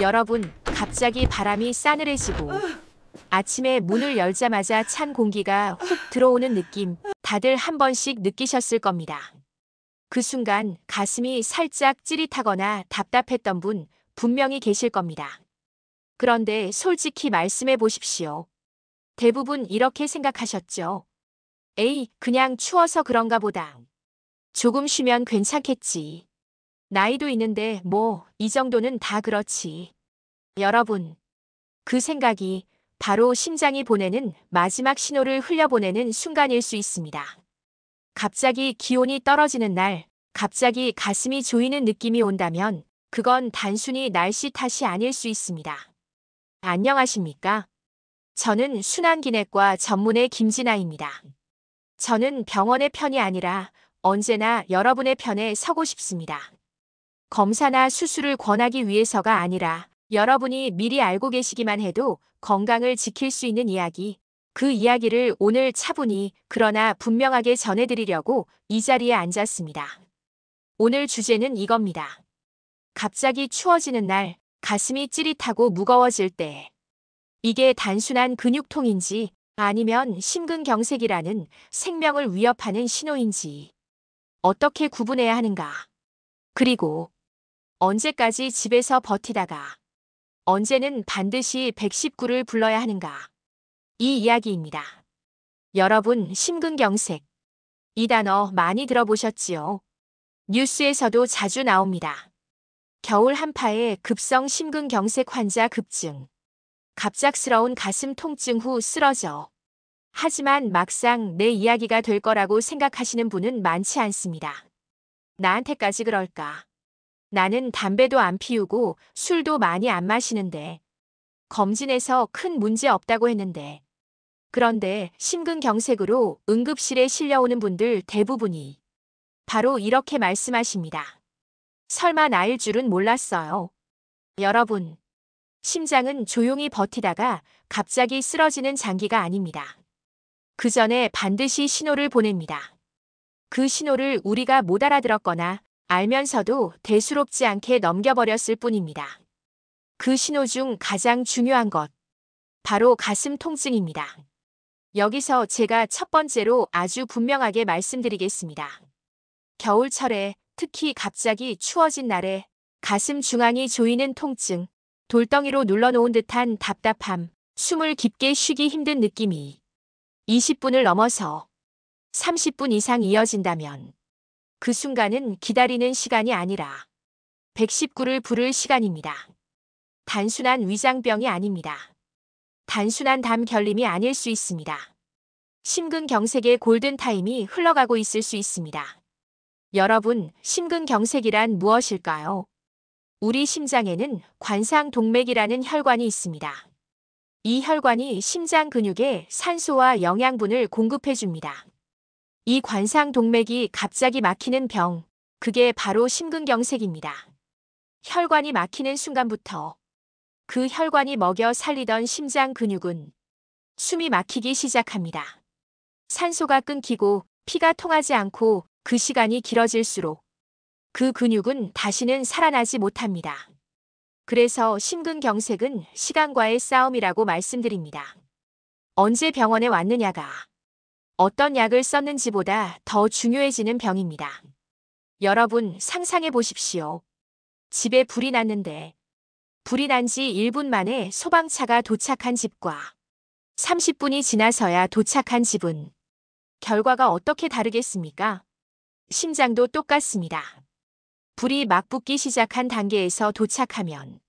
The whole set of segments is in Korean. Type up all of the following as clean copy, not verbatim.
여러분, 갑자기 바람이 싸늘해지고 아침에 문을 열자마자 찬 공기가 훅 들어오는 느낌, 다들 한 번씩 느끼셨을 겁니다. 그 순간 가슴이 살짝 찌릿하거나 답답했던 분 분명히 계실 겁니다. 그런데 솔직히 말씀해 보십시오. 대부분 이렇게 생각하셨죠? 에이, 그냥 추워서 그런가 보다. 조금 쉬면 괜찮겠지. 나이도 있는데 이 정도는 다 그렇지. 여러분, 그 생각이 바로 심장이 보내는 마지막 신호를 흘려보내는 순간일 수 있습니다. 갑자기 기온이 떨어지는 날, 갑자기 가슴이 조이는 느낌이 온다면 그건 단순히 날씨 탓이 아닐 수 있습니다. 안녕하십니까? 저는 순환기내과 전문의 김진아입니다. 저는 병원의 편이 아니라 언제나 여러분의 편에 서고 싶습니다. 검사나 수술을 권하기 위해서가 아니라 여러분이 미리 알고 계시기만 해도 건강을 지킬 수 있는 이야기, 그 이야기를 오늘 차분히 그러나 분명하게 전해드리려고 이 자리에 앉았습니다. 오늘 주제는 이겁니다. 갑자기 추워지는 날, 가슴이 찌릿하고 무거워질 때, 이게 단순한 근육통인지 아니면 심근경색이라는 생명을 위협하는 신호인지 어떻게 구분해야 하는가? 그리고 언제까지 집에서 버티다가 언제는 반드시 119를 불러야 하는가? 이 이야기입니다. 여러분, 심근경색. 이 단어 많이 들어보셨지요? 뉴스에서도 자주 나옵니다. 겨울 한파에 급성 심근경색 환자 급증. 갑작스러운 가슴 통증 후 쓰러져. 하지만 막상 내 이야기가 될 거라고 생각하시는 분은 많지 않습니다. 나한테까지 그럴까? 나는 담배도 안 피우고 술도 많이 안 마시는데, 검진에서 큰 문제 없다고 했는데, 그런데 심근경색으로 응급실에 실려오는 분들 대부분이 바로 이렇게 말씀하십니다. 설마 나일 줄은 몰랐어요. 여러분, 심장은 조용히 버티다가 갑자기 쓰러지는 장기가 아닙니다. 그 전에 반드시 신호를 보냅니다. 그 신호를 우리가 못 알아들었거나 알면서도 대수롭지 않게 넘겨버렸을 뿐입니다. 그 신호 중 가장 중요한 것, 바로 가슴 통증입니다. 여기서 제가 첫 번째로 아주 분명하게 말씀드리겠습니다. 겨울철에, 특히 갑자기 추워진 날에 가슴 중앙이 조이는 통증, 돌덩이로 눌러놓은 듯한 답답함, 숨을 깊게 쉬기 힘든 느낌이 20분을 넘어서 30분 이상 이어진다면 그 순간은 기다리는 시간이 아니라 119를 부를 시간입니다. 단순한 위장병이 아닙니다. 단순한 담 결림이 아닐 수 있습니다. 심근경색의 골든타임이 흘러가고 있을 수 있습니다. 여러분, 심근경색이란 무엇일까요? 우리 심장에는 관상동맥이라는 혈관이 있습니다. 이 혈관이 심장 근육에 산소와 영양분을 공급해줍니다. 이 관상동맥이 갑자기 막히는 병, 그게 바로 심근경색입니다. 혈관이 막히는 순간부터 그 혈관이 먹여 살리던 심장 근육은 숨이 막히기 시작합니다. 산소가 끊기고 피가 통하지 않고 그 시간이 길어질수록 그 근육은 다시는 살아나지 못합니다. 그래서 심근경색은 시간과의 싸움이라고 말씀드립니다. 언제 병원에 왔느냐가 어떤 약을 썼는지보다 더 중요해지는 병입니다. 여러분, 상상해 보십시오. 집에 불이 났는데 불이 난 지 1분 만에 소방차가 도착한 집과 30분이 지나서야 도착한 집은 결과가 어떻게 다르겠습니까? 심장도 똑같습니다. 불이 막 붙기 시작한 단계에서 도착하면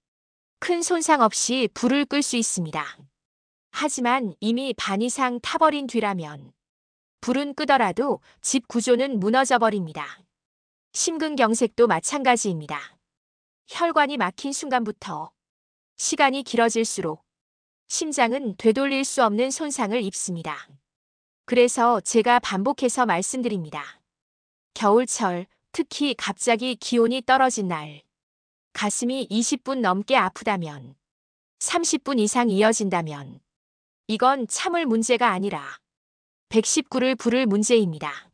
큰 손상 없이 불을 끌 수 있습니다. 하지만 이미 반 이상 타버린 뒤라면 불은 끄더라도 집 구조는 무너져 버립니다. 심근경색도 마찬가지입니다. 혈관이 막힌 순간부터 시간이 길어질수록 심장은 되돌릴 수 없는 손상을 입습니다. 그래서 제가 반복해서 말씀드립니다. 겨울철, 특히 갑자기 기온이 떨어진 날, 가슴이 20분 넘게 아프다면, 30분 이상 이어진다면, 이건 참을 문제가 아니라 119를 부를 문제입니다.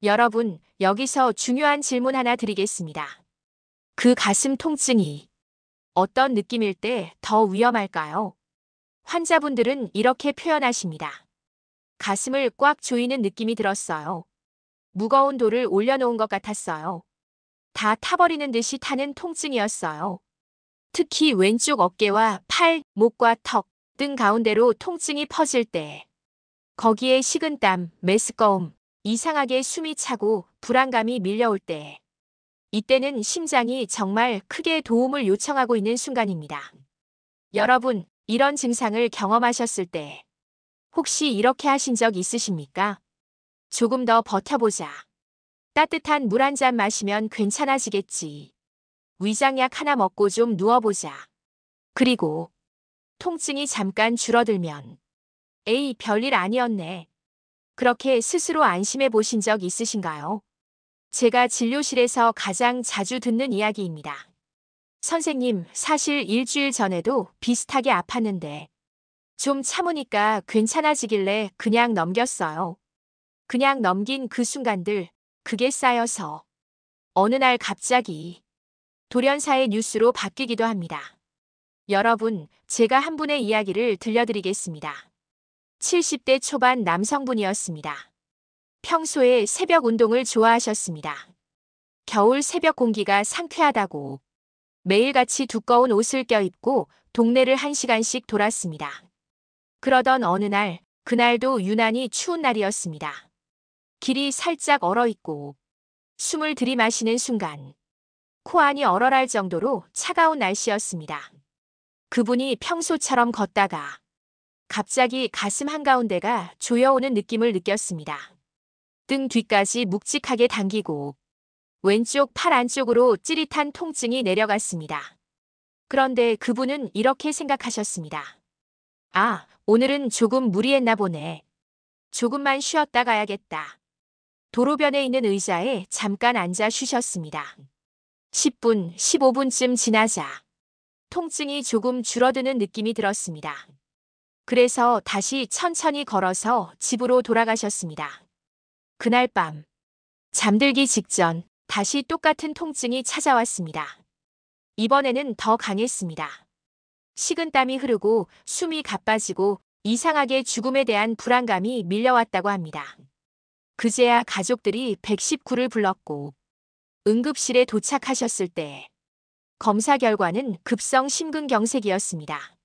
여러분, 여기서 중요한 질문 하나 드리겠습니다. 그 가슴 통증이 어떤 느낌일 때 더 위험할까요? 환자분들은 이렇게 표현하십니다. 가슴을 꽉 조이는 느낌이 들었어요. 무거운 돌을 올려놓은 것 같았어요. 다 타버리는 듯이 타는 통증이었어요. 특히 왼쪽 어깨와 팔, 목과 턱, 등 가운데로 통증이 퍼질 때, 거기에 식은땀, 메스꺼움, 이상하게 숨이 차고 불안감이 밀려올 때, 이때는 심장이 정말 크게 도움을 요청하고 있는 순간입니다. 여러분, 이런 증상을 경험하셨을 때 혹시 이렇게 하신 적 있으십니까? 조금 더 버텨보자. 따뜻한 물 한 잔 마시면 괜찮아지겠지. 위장약 하나 먹고 좀 누워보자. 그리고 통증이 잠깐 줄어들면 에이, 별일 아니었네. 그렇게 스스로 안심해 보신 적 있으신가요? 제가 진료실에서 가장 자주 듣는 이야기입니다. 선생님, 사실 일주일 전에도 비슷하게 아팠는데 좀 참으니까 괜찮아지길래 그냥 넘겼어요. 그냥 넘긴 그 순간들, 그게 쌓여서 어느 날 갑자기 돌연사의 뉴스로 바뀌기도 합니다. 여러분, 제가 한 분의 이야기를 들려드리겠습니다. 70대 초반 남성분이었습니다. 평소에 새벽 운동을 좋아하셨습니다. 겨울 새벽 공기가 상쾌하다고 매일같이 두꺼운 옷을 껴입고 동네를 1시간씩 돌았습니다. 그러던 어느 날, 그날도 유난히 추운 날이었습니다. 길이 살짝 얼어있고 숨을 들이마시는 순간 코안이 얼얼할 정도로 차가운 날씨였습니다. 그분이 평소처럼 걷다가 갑자기 가슴 한가운데가 조여오는 느낌을 느꼈습니다. 등 뒤까지 묵직하게 당기고 왼쪽 팔 안쪽으로 찌릿한 통증이 내려갔습니다. 그런데 그분은 이렇게 생각하셨습니다. 아, 오늘은 조금 무리했나 보네. 조금만 쉬었다 가야겠다. 도로변에 있는 의자에 잠깐 앉아 쉬셨습니다. 10분, 15분쯤 지나자 통증이 조금 줄어드는 느낌이 들었습니다. 그래서 다시 천천히 걸어서 집으로 돌아가셨습니다. 그날 밤, 잠들기 직전 다시 똑같은 통증이 찾아왔습니다. 이번에는 더 강했습니다. 식은땀이 흐르고 숨이 가빠지고 이상하게 죽음에 대한 불안감이 밀려왔다고 합니다. 그제야 가족들이 119를 불렀고 응급실에 도착하셨을 때 검사 결과는 급성 심근경색이었습니다.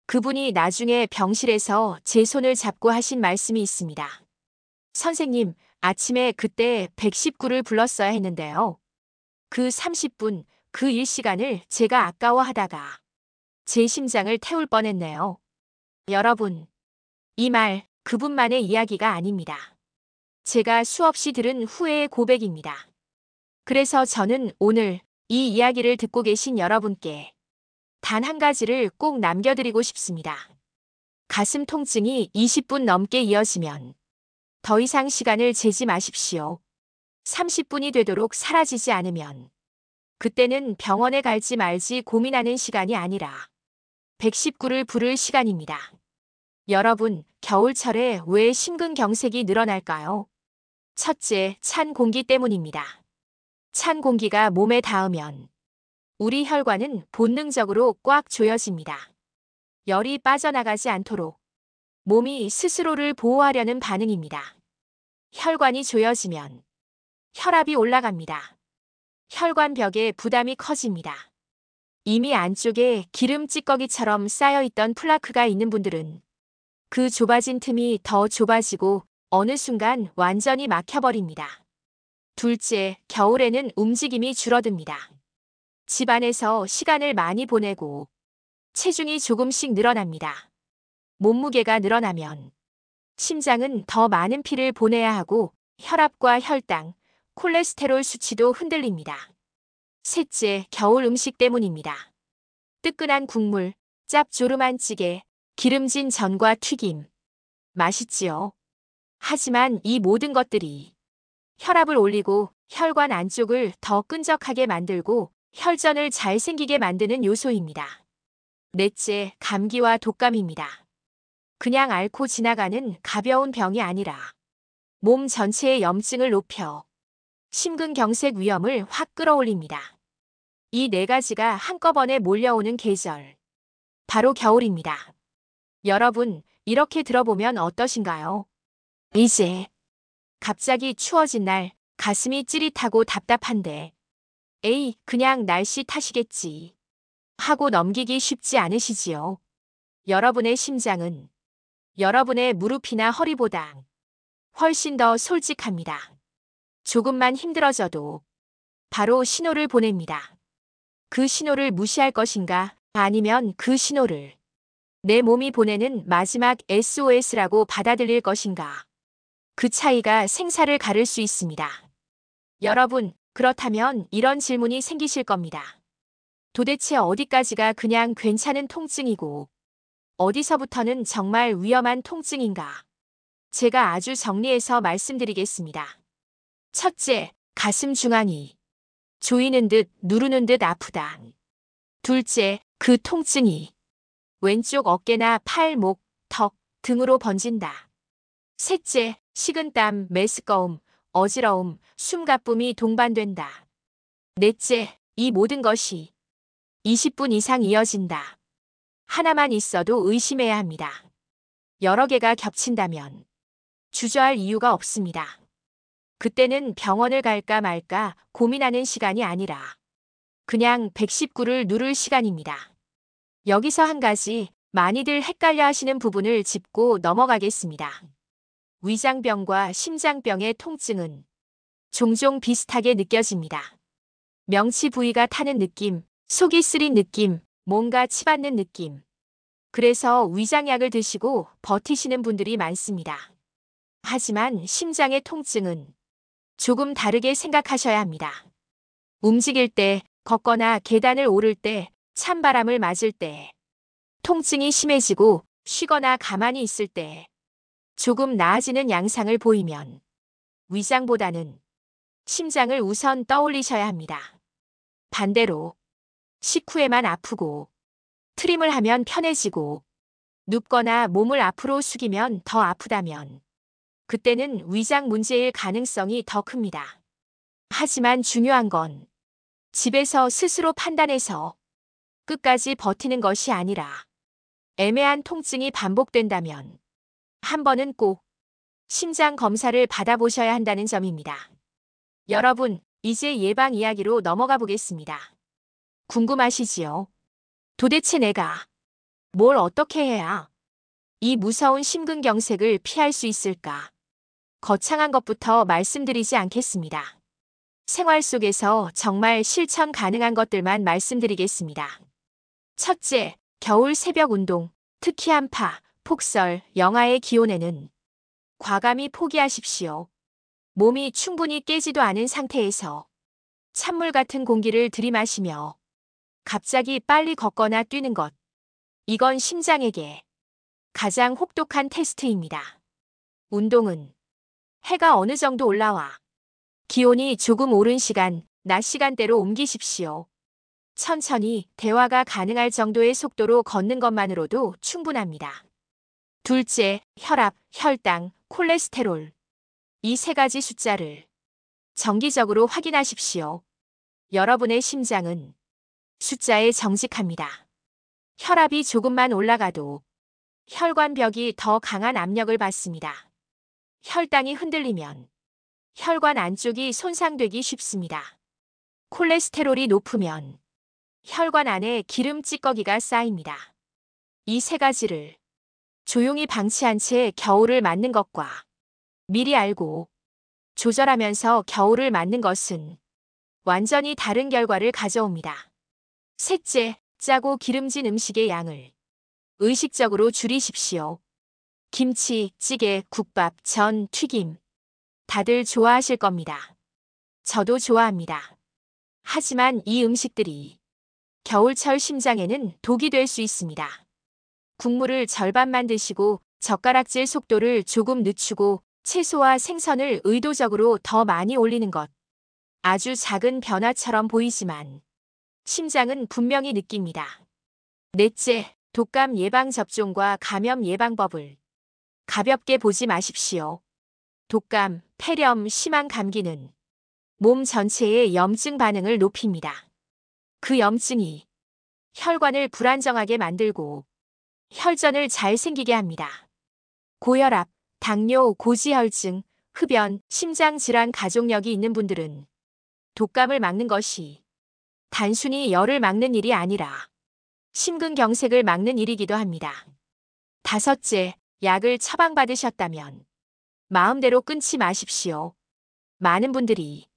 그분이 나중에 병실에서 제 손을 잡고 하신 말씀이 있습니다. 선생님, 아침에 그때 119를 불렀어야 했는데요. 그 30분, 그 일시간을 제가 아까워하다가 제 심장을 태울 뻔했네요. 여러분, 이 말 그분만의 이야기가 아닙니다. 제가 수없이 들은 후회의 고백입니다. 그래서 저는 오늘 이 이야기를 듣고 계신 여러분께 단 한 가지를 꼭 남겨드리고 싶습니다. 가슴 통증이 20분 넘게 이어지면 더 이상 시간을 재지 마십시오. 30분이 되도록 사라지지 않으면 그때는 병원에 갈지 말지 고민하는 시간이 아니라 119를 부를 시간입니다. 여러분, 겨울철에 왜 심근경색이 늘어날까요? 첫째, 찬 공기 때문입니다. 찬 공기가 몸에 닿으면 우리 혈관은 본능적으로 꽉 조여집니다. 열이 빠져나가지 않도록 몸이 스스로를 보호하려는 반응입니다. 혈관이 조여지면 혈압이 올라갑니다. 혈관벽에 부담이 커집니다. 이미 안쪽에 기름 찌꺼기처럼 쌓여있던 플라크가 있는 분들은 그 좁아진 틈이 더 좁아지고 어느 순간 완전히 막혀버립니다. 둘째, 겨울에는 움직임이 줄어듭니다. 집 안에서 시간을 많이 보내고 체중이 조금씩 늘어납니다. 몸무게가 늘어나면 심장은 더 많은 피를 보내야 하고 혈압과 혈당, 콜레스테롤 수치도 흔들립니다. 셋째, 겨울 음식 때문입니다. 뜨끈한 국물, 짭조름한 찌개, 기름진 전과 튀김. 맛있지요? 하지만 이 모든 것들이 혈압을 올리고 혈관 안쪽을 더 끈적하게 만들고 혈전을 잘 생기게 만드는 요소입니다. 넷째, 감기와 독감입니다. 그냥 앓고 지나가는 가벼운 병이 아니라 몸 전체의 염증을 높여 심근경색 위험을 확 끌어올립니다. 이 네 가지가 한꺼번에 몰려오는 계절. 바로 겨울입니다. 여러분, 이렇게 들어보면 어떠신가요? 이제 갑자기 추워진 날 가슴이 찌릿하고 답답한데 에이, 그냥 날씨 탓이겠지 하고 넘기기 쉽지 않으시지요? 여러분의 심장은 여러분의 무릎이나 허리보다 훨씬 더 솔직합니다. 조금만 힘들어져도 바로 신호를 보냅니다. 그 신호를 무시할 것인가 아니면 그 신호를 내 몸이 보내는 마지막 SOS라고 받아들일 것인가. 그 차이가 생사를 가를 수 있습니다. 여러분, 그렇다면 이런 질문이 생기실 겁니다. 도대체 어디까지가 그냥 괜찮은 통증이고 어디서부터는 정말 위험한 통증인가? 제가 아주 정리해서 말씀드리겠습니다. 첫째, 가슴 중앙이 조이는 듯 누르는 듯 아프다. 둘째, 그 통증이 왼쪽 어깨나 팔, 목, 턱 등으로 번진다. 셋째, 식은땀, 메스꺼움, 어지러움, 숨가쁨이 동반된다. 넷째, 이 모든 것이 20분 이상 이어진다. 하나만 있어도 의심해야 합니다. 여러 개가 겹친다면 주저할 이유가 없습니다. 그때는 병원을 갈까 말까 고민하는 시간이 아니라 그냥 119를 누를 시간입니다. 여기서 한 가지 많이들 헷갈려 하시는 부분을 짚고 넘어가겠습니다. 위장병과 심장병의 통증은 종종 비슷하게 느껴집니다. 명치 부위가 타는 느낌, 속이 쓰린 느낌, 뭔가 치받는 느낌. 그래서 위장약을 드시고 버티시는 분들이 많습니다. 하지만 심장의 통증은 조금 다르게 생각하셔야 합니다. 움직일 때, 걷거나 계단을 오를 때, 찬바람을 맞을 때, 통증이 심해지고 쉬거나 가만히 있을 때, 조금 나아지는 양상을 보이면 위장보다는 심장을 우선 떠올리셔야 합니다. 반대로 식후에만 아프고 트림을 하면 편해지고 눕거나 몸을 앞으로 숙이면 더 아프다면 그때는 위장 문제일 가능성이 더 큽니다. 하지만 중요한 건 집에서 스스로 판단해서 끝까지 버티는 것이 아니라 애매한 통증이 반복된다면 한 번은 꼭 심장 검사를 받아보셔야 한다는 점입니다. 여러분, 이제 예방 이야기로 넘어가 보겠습니다. 궁금하시지요? 도대체 내가 뭘 어떻게 해야 이 무서운 심근경색을 피할 수 있을까? 거창한 것부터 말씀드리지 않겠습니다. 생활 속에서 정말 실천 가능한 것들만 말씀드리겠습니다. 첫째, 겨울 새벽 운동, 특히 한파, 폭설, 영하의 기온에는 과감히 포기하십시오. 몸이 충분히 깨지도 않은 상태에서 찬물 같은 공기를 들이마시며 갑자기 빨리 걷거나 뛰는 것. 이건 심장에게 가장 혹독한 테스트입니다. 운동은 해가 어느 정도 올라와 기온이 조금 오른 시간, 낮 시간대로 옮기십시오. 천천히 대화가 가능할 정도의 속도로 걷는 것만으로도 충분합니다. 둘째, 혈압, 혈당, 콜레스테롤. 이 세 가지 숫자를 정기적으로 확인하십시오. 여러분의 심장은 숫자에 정직합니다. 혈압이 조금만 올라가도 혈관벽이 더 강한 압력을 받습니다. 혈당이 흔들리면 혈관 안쪽이 손상되기 쉽습니다. 콜레스테롤이 높으면 혈관 안에 기름 찌꺼기가 쌓입니다. 이 세 가지를 조용히 방치한 채 겨울을 맞는 것과 미리 알고 조절하면서 겨울을 맞는 것은 완전히 다른 결과를 가져옵니다. 셋째, 짜고 기름진 음식의 양을 의식적으로 줄이십시오. 김치, 찌개, 국밥, 전, 튀김. 다들 좋아하실 겁니다. 저도 좋아합니다. 하지만 이 음식들이 겨울철 심장에는 독이 될 수 있습니다. 국물을 절반만 드시고 젓가락질 속도를 조금 늦추고 채소와 생선을 의도적으로 더 많이 올리는 것. 아주 작은 변화처럼 보이지만 심장은 분명히 느낍니다. 넷째, 독감 예방 접종과 감염 예방법을 가볍게 보지 마십시오. 독감, 폐렴, 심한 감기는 몸 전체의 염증 반응을 높입니다. 그 염증이 혈관을 불안정하게 만들고 혈전을 잘 생기게 합니다. 고혈압, 당뇨, 고지혈증, 흡연, 심장질환 가족력이 있는 분들은 독감을 막는 것이 단순히 열을 막는 일이 아니라 심근경색을 막는 일이기도 합니다. 다섯째, 약을 처방받으셨다면 마음대로 끊지 마십시오. 많은 분들이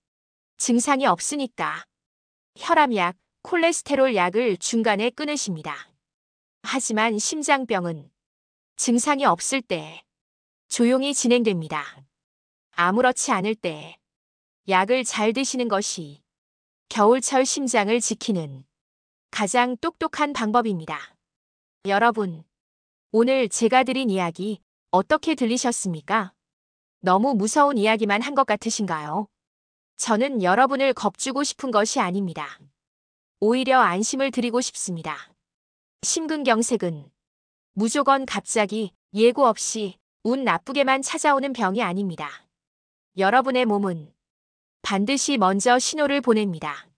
증상이 없으니까 혈압약, 콜레스테롤 약을 중간에 끊으십니다. 하지만 심장병은 증상이 없을 때 조용히 진행됩니다. 아무렇지 않을 때 약을 잘 드시는 것이 겨울철 심장을 지키는 가장 똑똑한 방법입니다. 여러분, 오늘 제가 드린 이야기 어떻게 들리셨습니까? 너무 무서운 이야기만 한 것 같으신가요? 저는 여러분을 겁주고 싶은 것이 아닙니다. 오히려 안심을 드리고 싶습니다. 심근경색은 무조건 갑자기 예고 없이 운 나쁘게만 찾아오는 병이 아닙니다. 여러분의 몸은 반드시 먼저 신호를 보냅니다.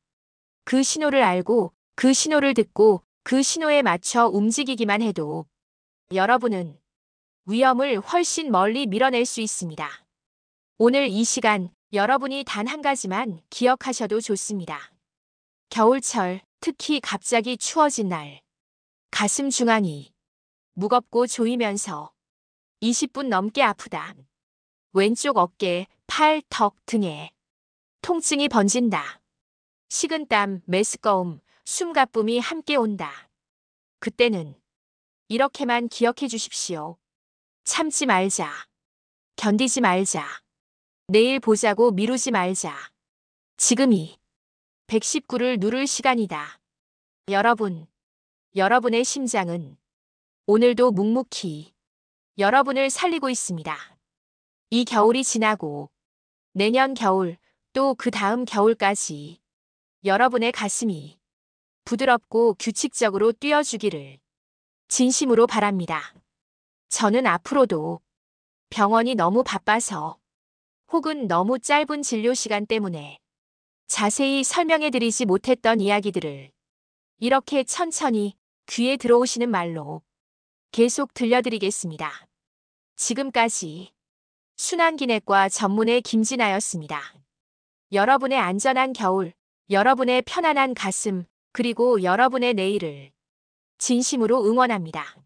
그 신호를 알고 그 신호를 듣고 그 신호에 맞춰 움직이기만 해도 여러분은 위험을 훨씬 멀리 밀어낼 수 있습니다. 오늘 이 시간 여러분이 단 한 가지만 기억하셔도 좋습니다. 겨울철, 특히 갑자기 추워진 날, 가슴 중앙이 무겁고 조이면서 20분 넘게 아프다. 왼쪽 어깨, 팔, 턱 등에 통증이 번진다. 식은땀, 메스꺼움, 숨가쁨이 함께 온다. 그때는 이렇게만 기억해 주십시오. 참지 말자. 견디지 말자. 내일 보자고 미루지 말자. 지금이 119를 누를 시간이다. 여러분, 여러분의 심장은 오늘도 묵묵히 여러분을 살리고 있습니다. 이 겨울이 지나고 내년 겨울 또 그 다음 겨울까지 여러분의 가슴이 부드럽고 규칙적으로 뛰어주기를 진심으로 바랍니다. 저는 앞으로도 병원이 너무 바빠서 혹은 너무 짧은 진료 시간 때문에 자세히 설명해드리지 못했던 이야기들을 이렇게 천천히 귀에 들어오시는 말로 계속 들려드리겠습니다. 지금까지 순환기내과 전문의 김진아였습니다. 여러분의 안전한 겨울, 여러분의 편안한 가슴, 그리고 여러분의 내일을 진심으로 응원합니다.